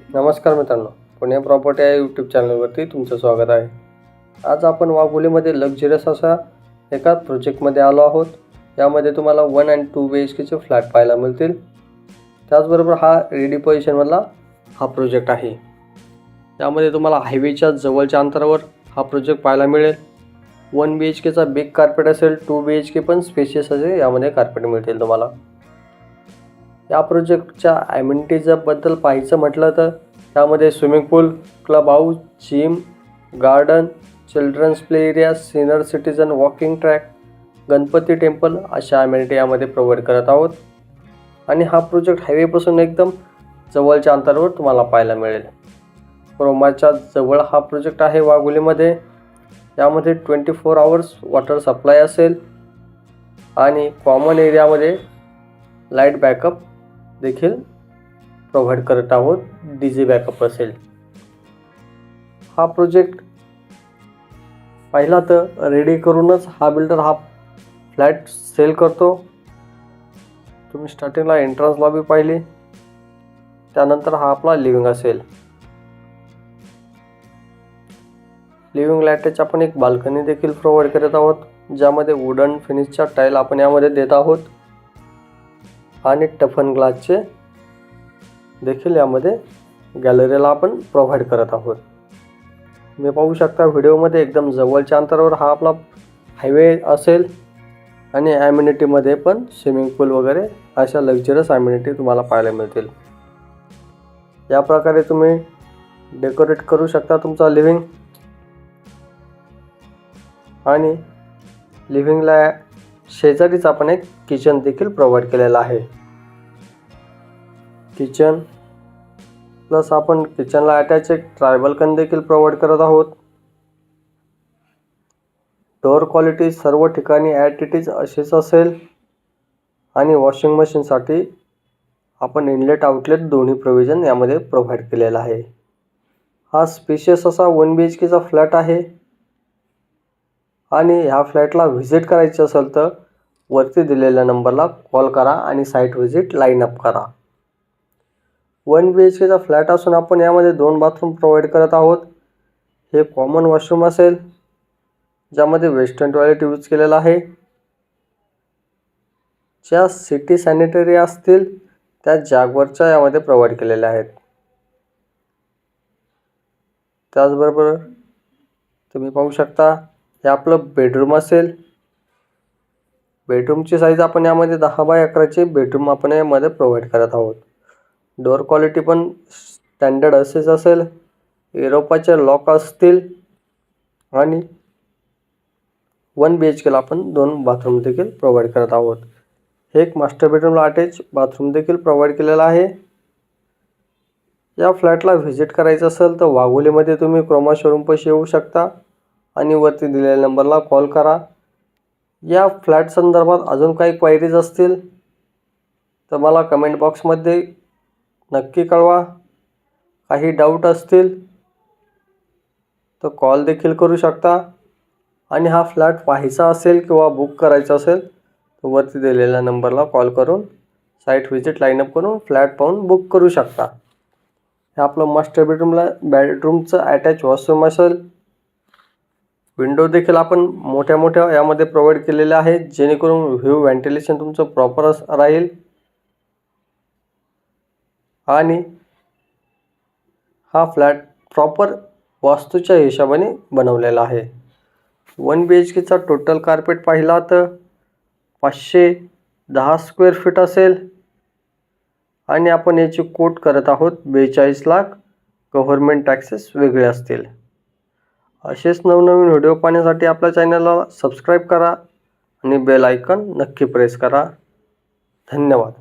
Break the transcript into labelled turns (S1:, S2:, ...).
S1: नमस्कार मित्रांनो, पुणे प्रॉपर्टी या यूट्यूब चॅनलवरती तुमचं स्वागत आहे. आज आपण वाघोलीमध्ये लक्झरियस असा एका प्रोजेक्टमध्ये आलो आहोत. यामध्ये तुम्हाला 1 आणि 2 BHKचे फ्लॅट पाहायला मिळतील. त्याचबरोबर हा रेडी पोझिशनमधला हा प्रोजेक्ट आहे. यामध्ये तुम्हाला हायवेच्या जवळच्या अंतरावर हा प्रोजेक्ट पाहायला मिळेल. 1 BHKचा बिग कार्पेट असेल, 2 BHK पण स्पेशियस असे यामध्ये कार्पेट मिळतील तुम्हाला. या प्रोजेक्टच्या ॲम्युनिटीजबद्दल पाहायचं म्हटलं तर त्यामध्ये swimming pool, club house, gym, garden, children's play area, senior citizen walking track, Ganpati temple अशा ॲम्युनिटी यामध्ये प्रोव्हाइड करत आहोत. आणि हा प्रोजेक्ट हायवेपासून एकदम जवळच्या अंतरावर तुम्हाला पाहायला मिळेल. क्रोमाच्या जवळ हा प्रोजेक्ट आहे वाघोलीमध्ये. यामध्ये 24 आवर्स वॉटर सप्लाय असेल आणि कॉमन एरियामध्ये लाईट बॅकअप देखील प्रोव्हाइड करत आहोत. डीजे बॅकअप असेल. हा प्रोजेक्ट पहिला तर रेडी करूनच हा बिल्डर हा फ्लॅट सेल करतो. तुम्ही स्टार्टिंगला एंट्रन्स लॉबी पाहिली, त्यानंतर हा आपला लिव्हिंग असेल. लिव्हिंगला अटॅच आपण एक बाल्कनी देखील प्रोव्हाइड करत आहोत, ज्यामध्ये वुडन फिनिशच्या टाईल आपण यामध्ये देत आहोत आणि टफन ग्लासचे देखील यामध्ये गॅलरीला आपण प्रोव्हाइड करत आहोत. तुम्ही पाहू शकता व्हिडिओमध्ये एकदम जवळच्या अंतरावर हा आपला हायवे असेल आणि ॲम्युनिटीमध्ये पण स्विमिंग पूल वगैरे अशा लक्झरियस ॲम्युनिटी तुम्हाला पाहायला मिळतील. या प्रकारे तुम्ही डेकोरेट करू शकता तुमचा लिव्हिंग. आणि लिव्हिंगला शेजारीच आपण एक किचन देखील प्रोव्हाइड केलेला आहे. किचन प्लस आपण किचनला अटॅच एक ट्रायबल्कन देखील प्रोव्हाइड करत आहोत. डोअर क्वालिटी सर्व ठिकाणी ॲट इट इज अशीच असेल. आणि वॉशिंग मशीनसाठी आपण इनलेट आउटलेट दोन्ही प्रोव्हिजन यामध्ये प्रोव्हाइड केलेला आहे. हा स्पेशियस असा 1 BHKचा फ्लॅट आहे. आणि ह्या फ्लॅटला व्हिजिट करायची असेल तर वरती दिलेल्या नंबरला कॉल करा आणि साईट व्हिजिट लाईन अप करा. 1 BHKचा फ्लॅट असून आपण यामध्ये 2 बाथरूम प्रोव्हाइड करत आहोत. हे कॉमन वॉशरूम असेल, ज्यामध्ये वेस्टर्न टॉयलेट यूज केलेला आहे. ज्या सिटी सॅनिटरी असतील त्या जॅगवरच्या यामध्ये प्रोव्हाइड केलेल्या आहेत. त्याचबरोबर तुम्ही पाहू शकता हे आपलं बेडरूम असेल. बेडरूमची साईज आपण यामध्ये 10 बाय 11ची बेडरूम आपण यामध्ये प्रोव्हाइड करत आहोत. डोअर क्वालिटी पण स्टँडर्ड असेच असेल. युरोपाचे लॉक असतील. आणि 1 BHKला आपण 2 बाथरूम देखील प्रोव्हाइड करत आहोत. हे एक मास्टर बेडरूमला अटॅच बाथरूम देखील प्रोव्हाइड केलेला आहे. या फ्लॅटला व्हिजिट करायचं असेल तर वाघोलीमध्ये तुम्ही क्रोमा शोरूमपाशी येऊ शकता आणि वरती दिलेल्या नंबरला कॉल करा. या फ्लॅट संदर्भात अजून काही क्वायरीज असतील तर मला कमेंट बॉक्समध्ये नक्की कळवा. काही डाऊट असतील तर कॉल देखील करू शकता. आणि हा फ्लॅट पाहायचा असेल किंवा बुक करायचा असेल तर वरती दिलेल्या नंबरला कॉल करून साईट व्हिजिट लाईनअप करून फ्लॅट पाहून बुक करू शकता. हे आपलं मास्टर बेडरूमचं अटॅच वॉशरूम असेल. विंडो देखील आपण मोठ्या यामध्ये प्रोव्हाइड केलेले आहेत, जेणेकरून व्ह्यू व्हेंटिलेशन तुमचं प्रॉपर राहील. आणि हा फ्लॅट प्रॉपर वास्तूच्या हिशोबाने बनवलेला आहे. 1 BHKचा टोटल कार्पेट पाहिला तर 510 स्क्वेअर फीट असेल. आणि आपण याची कोट करत आहोत 42 लाख. गव्हर्नमेंट टॅक्सेस वेगळे असतील. असेच नवनवीन व्हिडिओ पाहण्यासाठी आपल्या चॅनलला सबस्क्राईब करा आणि बेल आयकॉन नक्की प्रेस करा. धन्यवाद.